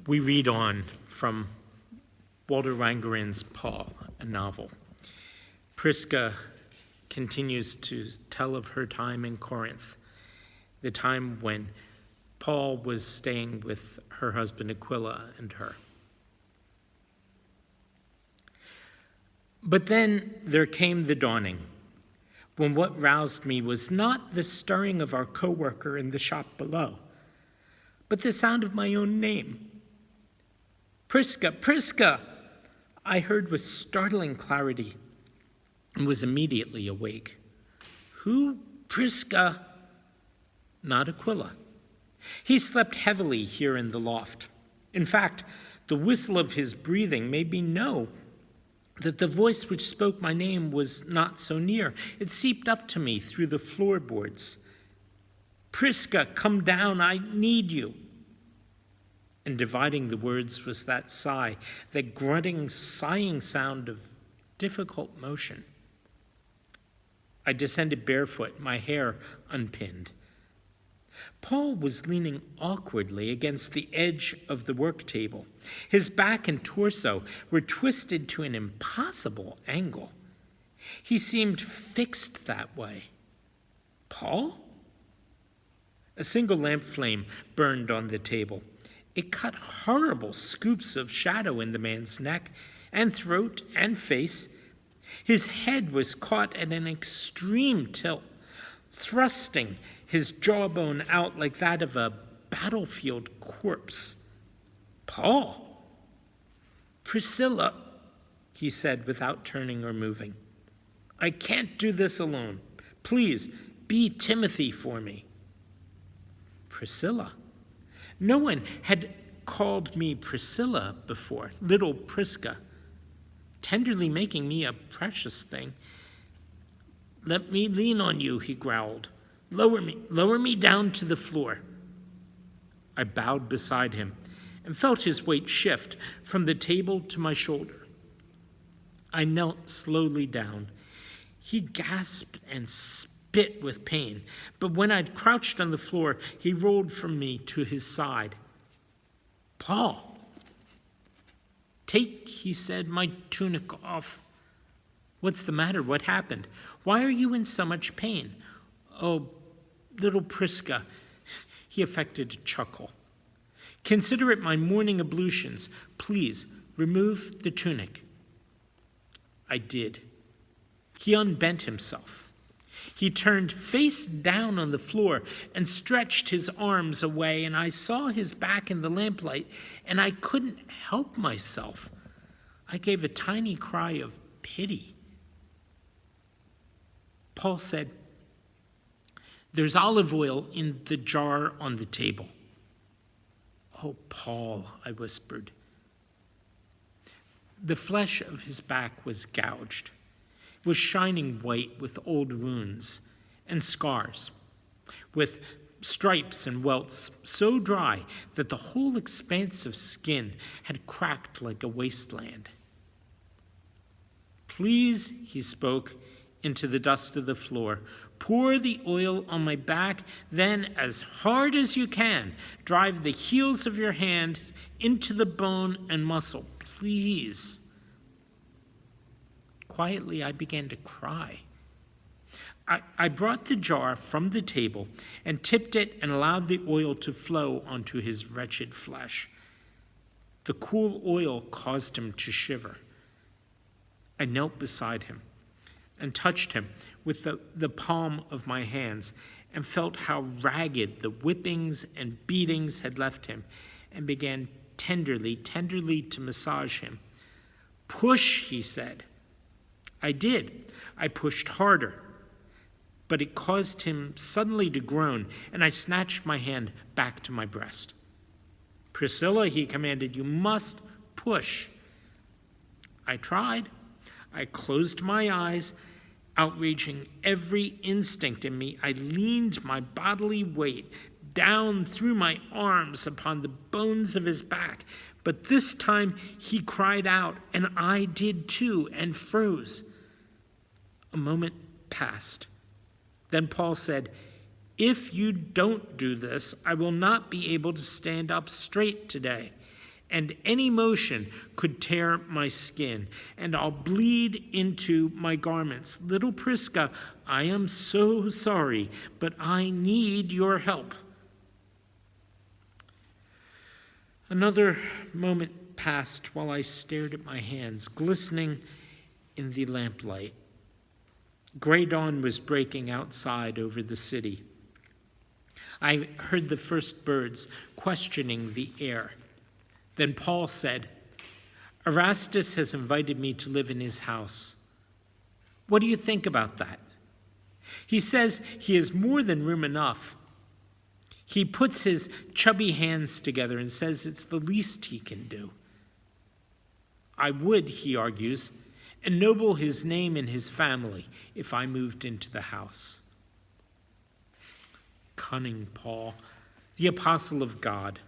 We read on from Walter Wangerin's Paul, a novel. Prisca continues to tell of her time in Corinth, the time when Paul was staying with her husband Aquila and her. But then there came the dawning, when what roused me was not the stirring of our co-worker in the shop below, but the sound of my own name. Prisca, Prisca, I heard with startling clarity and was immediately awake. Who, Prisca? Not Aquila. He slept heavily here in the loft. In fact, the whistle of his breathing made me know that the voice which spoke my name was not so near. It seeped up to me through the floorboards. Prisca, come down, I need you. And dividing the words was that sigh, that grunting, sighing sound of difficult motion. I descended barefoot, my hair unpinned. Paul was leaning awkwardly against the edge of the work table. His back and torso were twisted to an impossible angle. He seemed fixed that way. Paul? A single lamp flame burned on the table. It cut horrible scoops of shadow in the man's neck and throat and face. His head was caught at an extreme tilt, thrusting his jawbone out like that of a battlefield corpse. Paul? Priscilla, he said without turning or moving. I can't do this alone. Please, be Timothy for me. Priscilla? No one had called me Priscilla before, little Prisca, tenderly making me a precious thing. Let me lean on you, he growled. Lower me down to the floor. I bowed beside him and felt his weight shift from the table to my shoulder. I knelt slowly down. He gasped and spit with pain, but when I'd crouched on the floor, he rolled from me to his side. Paul, take, he said, my tunic off. What's the matter? What happened? Why are you in so much pain? Oh, little Prisca, he affected a chuckle. Consider it my morning ablutions. Please, remove the tunic. I did. He unbent himself. He turned face down on the floor and stretched his arms away, and I saw his back in the lamplight, and I couldn't help myself. I gave a tiny cry of pity. Paul said, There's olive oil in the jar on the table. Oh, Paul, I whispered. The flesh of his back was gouged. It was shining white with old wounds and scars, with stripes and welts so dry that the whole expanse of skin had cracked like a wasteland. Please, he spoke into the dust of the floor, pour the oil on my back, then as hard as you can, drive the heels of your hand into the bone and muscle. Please. Quietly, I began to cry. I brought the jar from the table and tipped it and allowed the oil to flow onto his wretched flesh. The cool oil caused him to shiver. I knelt beside him and touched him with the palm of my hands and felt how ragged the whippings and beatings had left him and began tenderly to massage him. Push, he said. I did. I pushed harder, but it caused him suddenly to groan, and I snatched my hand back to my breast. Priscilla, he commanded, you must push. I tried. I closed my eyes, outraging every instinct in me. I leaned my bodily weight down through my arms upon the bones of his back, but this time he cried out, and I did too, and froze. A moment passed. Then Paul said, if you don't do this, I will not be able to stand up straight today. and any motion could tear my skin, and I'll bleed into my garments. Little Prisca, I am so sorry, but I need your help." Another moment passed while I stared at my hands, glistening in the lamplight. Gray dawn was breaking outside over the city. I heard the first birds questioning the air. Then Paul said, "Erastus has invited me to live in his house. What do you think about that? He says he has more than room enough. He puts his chubby hands together and says it's the least he can do. I would," he argues, "ennoble his name and his family if I moved into the house." Cunning Paul, the apostle of God.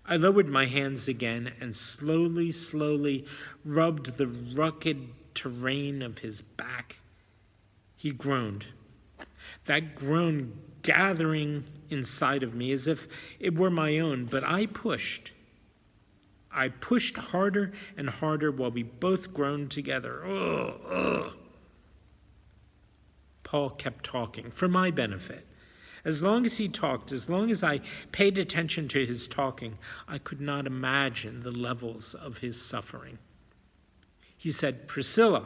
I lowered my hands again and slowly rubbed the rugged terrain of his back. He groaned, that groan gathering inside of me as if it were my own, but I pushed. I pushed harder and harder while we both groaned together. Paul kept talking for my benefit. As long as he talked, as long as I paid attention to his talking, I could not imagine the levels of his suffering. He said, "Priscilla."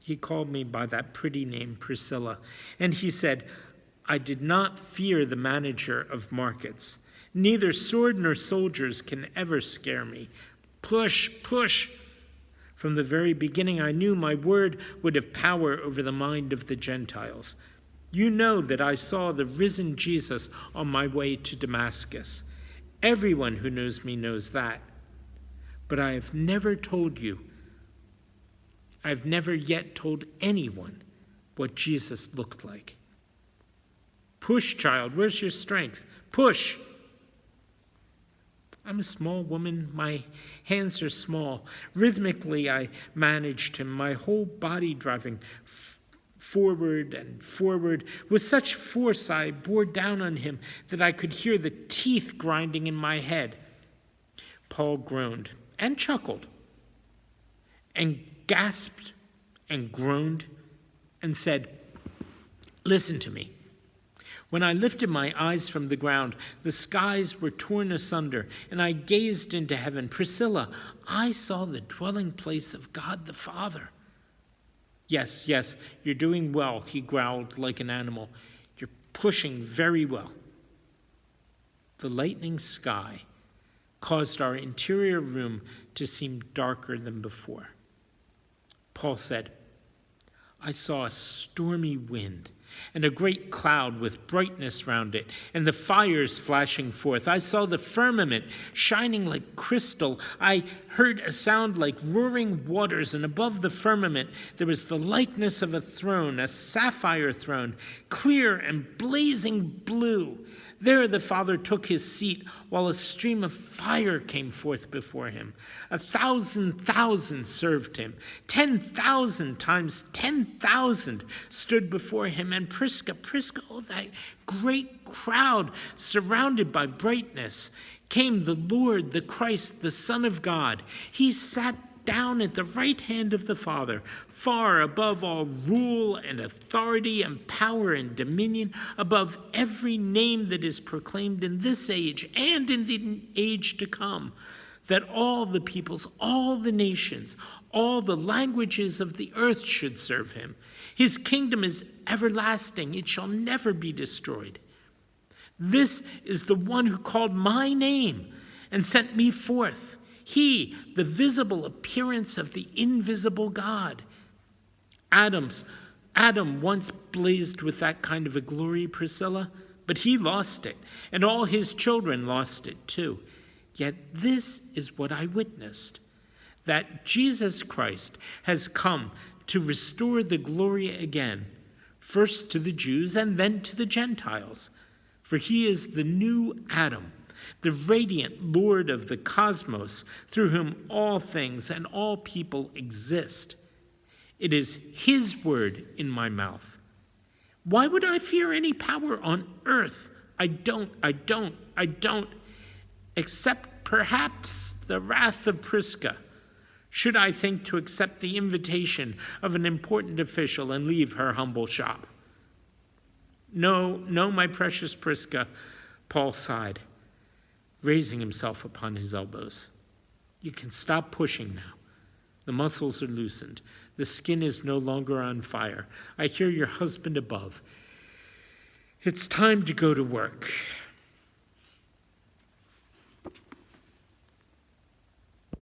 He called me by that pretty name, Priscilla. And he said, "I did not fear the manager of markets. Neither sword nor soldiers can ever scare me. Push, push." From the very beginning, I knew my word would have power over the mind of the Gentiles. You know that I saw the risen Jesus on my way to Damascus. Everyone who knows me knows that. But I have never told you. I've never yet told anyone what Jesus looked like. Push, child. Where's your strength? Push. I'm a small woman. My hands are small. Rhythmically, I managed him, my whole body driving forward and forward. With such force, I bore down on him that I could hear the teeth grinding in my head. Paul groaned and chuckled and gasped and groaned and said, "Listen to me. When I lifted my eyes from the ground, the skies were torn asunder, and I gazed into heaven. Priscilla, I saw the dwelling place of God the Father." Yes, you're doing well," he growled like an animal. "You're pushing very well." The lightning sky caused our interior room to seem darker than before. Paul said, "I saw a stormy wind and a great cloud with brightness round it, and the fires flashing forth. I saw the firmament shining like crystal. I heard a sound like roaring waters, and above the firmament there was the likeness of a throne, a sapphire throne, clear and blazing blue. There the Father took his seat, while a stream of fire came forth before him. 1,000,000 served him. 10,000 times 10,000 stood before him. And Prisca, oh, that great crowd surrounded by brightness, came the Lord, the Christ, the Son of God. He sat down at the right hand of the Father, far above all rule and authority and power and dominion, above every name that is proclaimed in this age and in the age to come, that all the peoples, all the nations, all the languages of the earth should serve him. His kingdom is everlasting. It shall never be destroyed. This is the one who called my name and sent me forth. He, the visible appearance of the invisible God. Adam once blazed with that kind of a glory, Priscilla, but he lost it, and all his children lost it too. Yet this is what I witnessed, that Jesus Christ has come to restore the glory again, first to the Jews and then to the Gentiles. For he is the new Adam, the radiant Lord of the cosmos, through whom all things and all people exist. It is his word in my mouth. Why would I fear any power on earth? I don't. except perhaps the wrath of Prisca, should I think to accept the invitation of an important official and leave her humble shop. No, no, my precious Prisca, Paul sighed, raising himself upon his elbows. You can stop pushing now. The muscles are loosened. The skin is no longer on fire. I hear your husband above. It's time to go to work.